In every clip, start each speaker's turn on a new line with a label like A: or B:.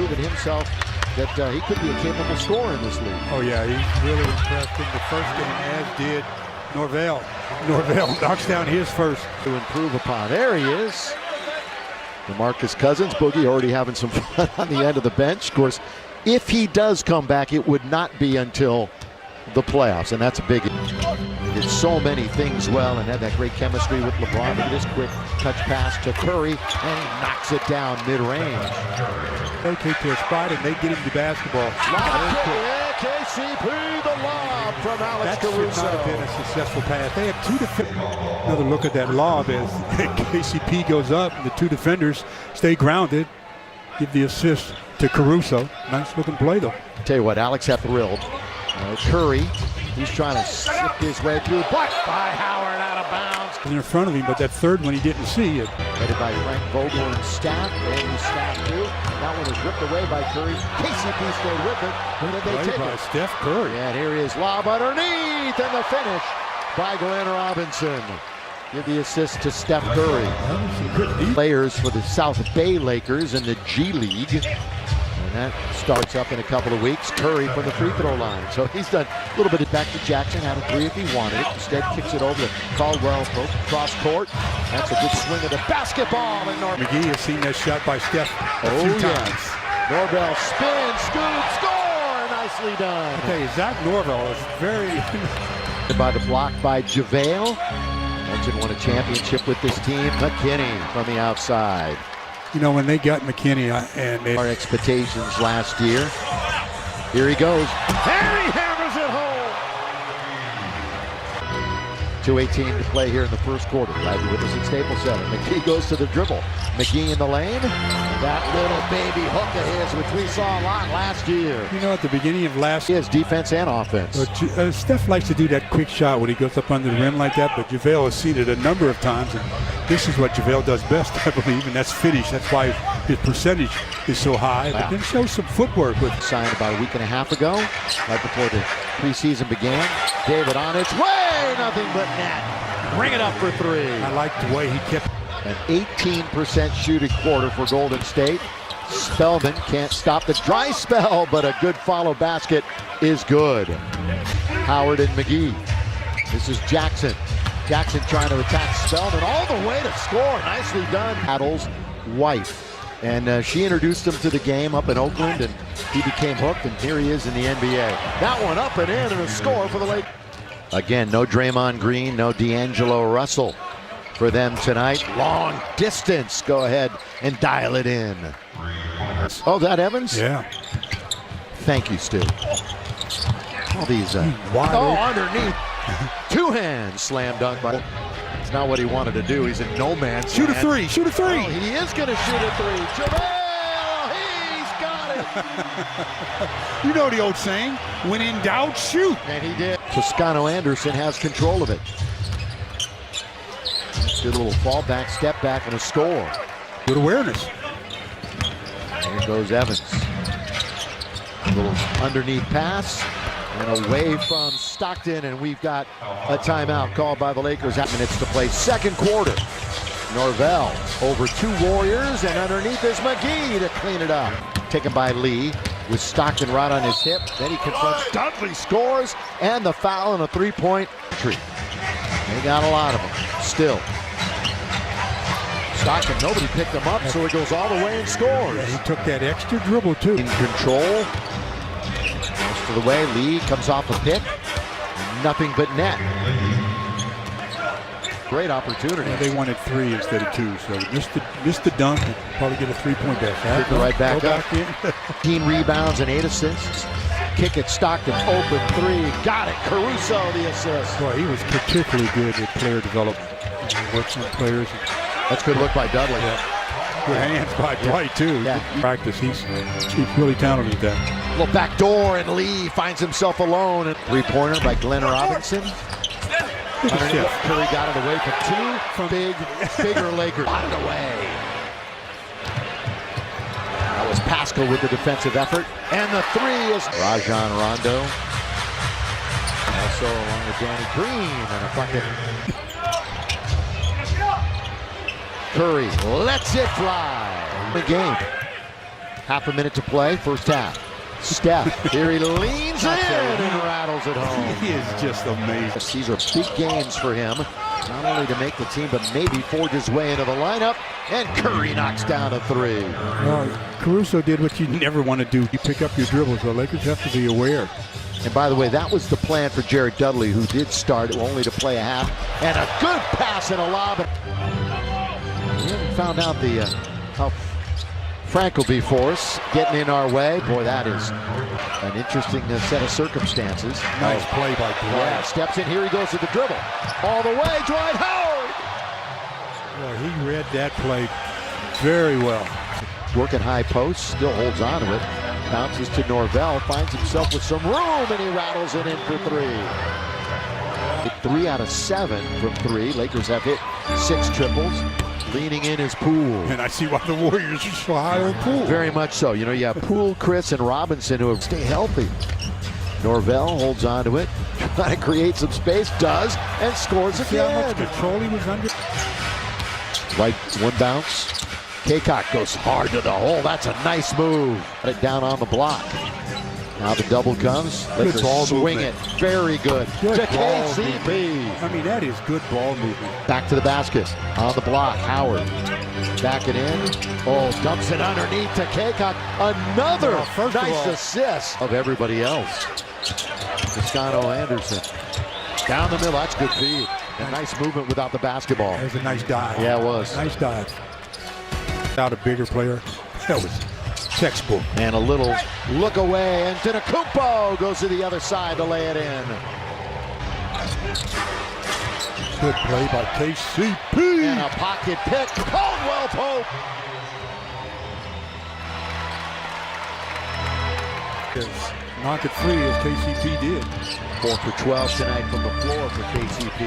A: proven himself that he could be a capable scorer in this league.
B: Oh yeah, he's really impressed in the first game, as did Norvell. Norvell knocks down his first.
A: To improve upon. There he is. DeMarcus Cousins, Boogie already having some fun on the end of the bench. Of course, if he does come back, it would not be until the playoffs, and that's a big. He did so many things well and had that great chemistry with LeBron. Look at this quick touch pass to Curry, and he knocks it down mid-range.
B: They take to a spot and they get him the basketball.
A: KCP, the lob from Alex
B: That
A: Caruso.
B: should not have been a successful pass. They have two defenders. Another look at that lob as KCP goes up and the two defenders stay grounded. Give the assist to Caruso. Nice looking play though.
A: Tell you what, Alex had thrilled. Curry, he's trying to slip his way through, but by Howard out of bounds.
B: In front of him, but that third one he didn't see it.
A: Headed by Frank Vogel and Staff. Only Staff too. That one was ripped away by Curry. KCP stayed with it. Where did they take
B: by
A: it?
B: Steph Curry.
A: And here he is, lob underneath, and the finish by Glenn Robinson. Give the assist to Steph Curry. Players for the South Bay Lakers in the G League. And that starts up in a couple of weeks. Curry from the free throw line. So he's done a little bit of back to Jackson. Had a three if he wanted it. Instead kicks it over to Caldwell. Cross court. That's a good swing of the basketball. And
B: McGee has seen that shot by Steph a few times.
A: Norvell spin, scoop, score. Nicely done.
B: I tell you, Zach Norvell is very...
A: by the block by JaVale. Mentioned won a championship with this team. McKinney from the outside.
B: You know, when they got McKinney and
A: our expectations last year. Here he goes. And he hammers it home. 2:18 to play here in the first quarter. Glad you're with us at Staples Center. McGee goes to the dribble. McGee in the lane. That little baby hook of his, which we saw a lot last year.
B: You know, at the beginning of last
A: year, defense and offense.
B: Steph likes to do that quick shot when he goes up under the rim like that, but JaVale has seen it a number of times. And this is what JaVale does best, I believe, and that's finish. That's why his percentage is so high. But then shows some footwork with.
A: Signed about a week and a half ago, right before the preseason began. David on its way, nothing but net. Bring it up for three.
B: I like the way he kept.
A: An 18% shooting quarter for Golden State. Spellman can't stop the dry spell, but a good follow basket is good. Howard and McGee. This is Jackson. Jackson trying to attack Spellman all the way to score. Nicely done. Battle's wife. And she introduced him to the game up in Oakland, and he became hooked, and here he is in the NBA. That one up and in, and a score for the Lakers. Again, no Draymond Green, no D'Angelo Russell for them tonight. Long distance. Go ahead and dial it in. Oh, that Evans?
B: Yeah.
A: Thank you, Stu. All these. Underneath. Two hands slam dunk by. It's not what he wanted to do. He's in no man's
B: Shoot
A: land.
B: a three. Shoot a three.
A: Oh, he is going to shoot a three. JaVale, he's got it.
B: You know the old saying, when in doubt, shoot.
A: And he did. Toscano Anderson has control of it. Good little fallback, step back, and a score.
B: Good awareness.
A: Here goes Evans. A little underneath pass. And away from Stockton, and we've got a timeout called by the Lakers. 8 minutes to play, second quarter. Norvell over two Warriors, and underneath is McGee to clean it up. Taken by Lee with Stockton right on his hip. Then he confronts Dudley, scores, and the foul and a three-point tree. They got a lot of them still. Stockton, nobody picked him up, so he goes all the way and scores.
B: Yeah, he took that extra dribble, too.
A: In control. To the way, Lee comes off a pick. Nothing but net. Great opportunity.
B: Yeah, they wanted three instead of two, so missed the dunk and probably get a three-point dash.
A: Kick it right back up.
B: 15
A: rebounds and 8 assists. Kick it, Stockton, open three. Got it, Caruso the assist.
B: Boy, he was particularly good at player development. He works on players.
A: That's good look by Dudley.
B: Yeah. Good hands by Dwight, too. Yeah. Practice, he's really talented at that.
A: Little back door, and Lee finds himself alone. And three-pointer by Glenn Robinson. Curry got it away from two bigger Lakers. Got it away. That was Pascal with the defensive effort. And the three is Rajon Rondo. Also along with Danny Green and a bucket. Curry lets it fly. The game. Half a minute to play, first half. Steph, here he leans in and rattles it home.
B: He is just amazing.
A: These are big games for him, not only to make the team, but maybe forge his way into the lineup. And Curry knocks down a three.
B: Well, Caruso did what you never want to do. You pick up your dribbles. The Lakers have to be aware.
A: And by the way, that was the plan for Jared Dudley, who did start only to play a half. And a good pass and a lob. We haven't found out how Frank will be for us, getting in our way. Boy, that is an interesting set of circumstances.
B: Nice play by Dwight.
A: Yeah, steps in here, he goes to the dribble. All the way, Dwight Howard!
B: Well, he read that play very well.
A: Working high post, still holds on to it. Bounces to Norvell, finds himself with some room, and he rattles it in for three. 3 out of 7 from three. Lakers have hit 6 triples. Leaning in is Poole.
B: And I see why the Warriors are so high on Poole.
A: Very much so. You know, you have Poole, Chris, and Robinson who have stayed healthy. Norvell holds on to it, trying to create some space, does, and scores again.
B: See how much control he was under?
A: Right, one bounce. Kaycock goes hard to the hole. That's a nice move. Put it down on the block. Now the double comes. Let's swing it. Very good.
B: Good
A: to
B: ball
A: KCP.
B: I mean, that is good ball movement.
A: Back to the basket. On the block, Howard. Back it in. Oh, dumps it underneath to Kaycock. Another nice assist of everybody else. Toscano Anderson. Down the middle. That's good feed. A nice movement without the basketball.
B: That was a nice dive.
A: Yeah, it was.
B: Nice dive. Out a bigger player. That was textbook.
A: And a little look away, and Antetokounmpo goes to the other side to lay it in.
B: Good play by KCP.
A: And a pocket pick. Caldwell Pope.
B: Knock it free as KCP did.
A: 4 for 12 tonight from the floor for KCP.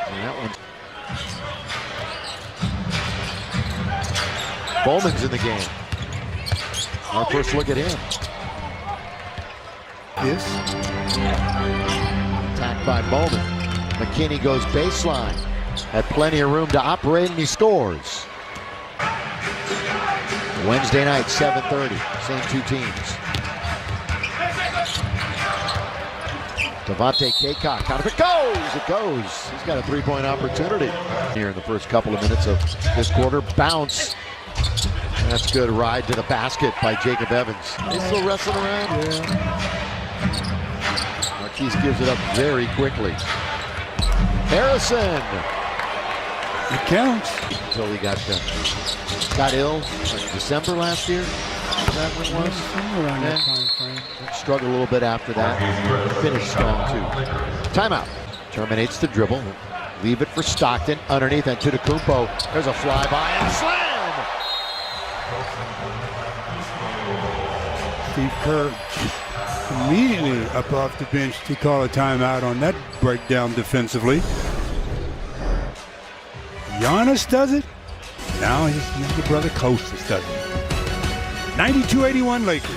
A: And that one. Bowman's in the game. Our first look at him.
B: Yes.
A: Attacked by Bowman. McKinney goes baseline. Had plenty of room to operate, and he scores. Wednesday night, 7:30. Same two teams. Devontae Kaycock, out of it goes! It goes. He's got a three-point opportunity here in the first couple of minutes of this quarter. Bounce. That's good. Ride to the basket by Jacob Evans. He's still wrestling around.
B: Yeah.
A: Marquise gives it up very quickly. Harrison.
B: It counts.
A: Until he got ill like December last year. Is that what it was?
B: Somewhere around that time frame.
A: Struggled a little bit after that. Finished strong too. Timeout. Terminates the dribble. Leave it for Stockton. Underneath Antetokounmpo. There's a flyby and a slam.
B: Steve Kerr immediately up off the bench to call a timeout on that breakdown defensively. Giannis does it. Now his younger brother Kostas does it. 92-81 Lakers.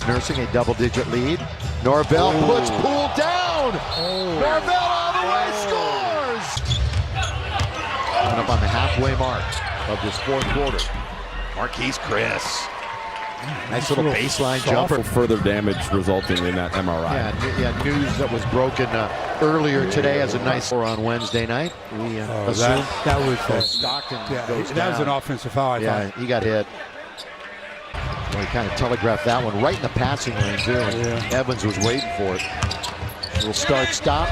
A: Nursing a double-digit lead. Norvell puts Poole down. Norvell all the way scores. Coming up on the halfway mark of this fourth quarter. Marquise Chris. Nice little baseline jumper.
C: Further damage resulting in that MRI.
A: Yeah, news that was broken earlier today as a nice score on Wednesday night. We assume
B: that was
A: Stockton goes down.
B: That was an offensive foul, I thought.
A: He got hit. Well, he kind of telegraphed that one right in the passing lane, too.
B: Yeah.
A: Evans was waiting for it. Little start-stop.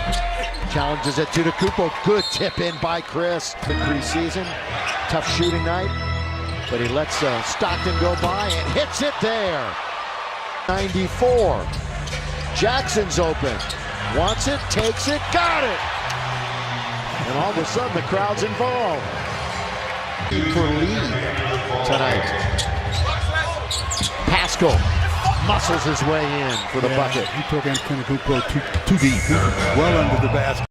A: Challenges it to Antetokounmpo. Good tip in by Chris. The preseason. Tough shooting night. But he lets Stockton go by and hits it there. 94. Jackson's open. Wants it, takes it, got it. And all of a sudden, the crowd's involved. For lead tonight. Pascal muscles his way in for the bucket.
B: He took Antetokounmpo too deep. Well under the basket.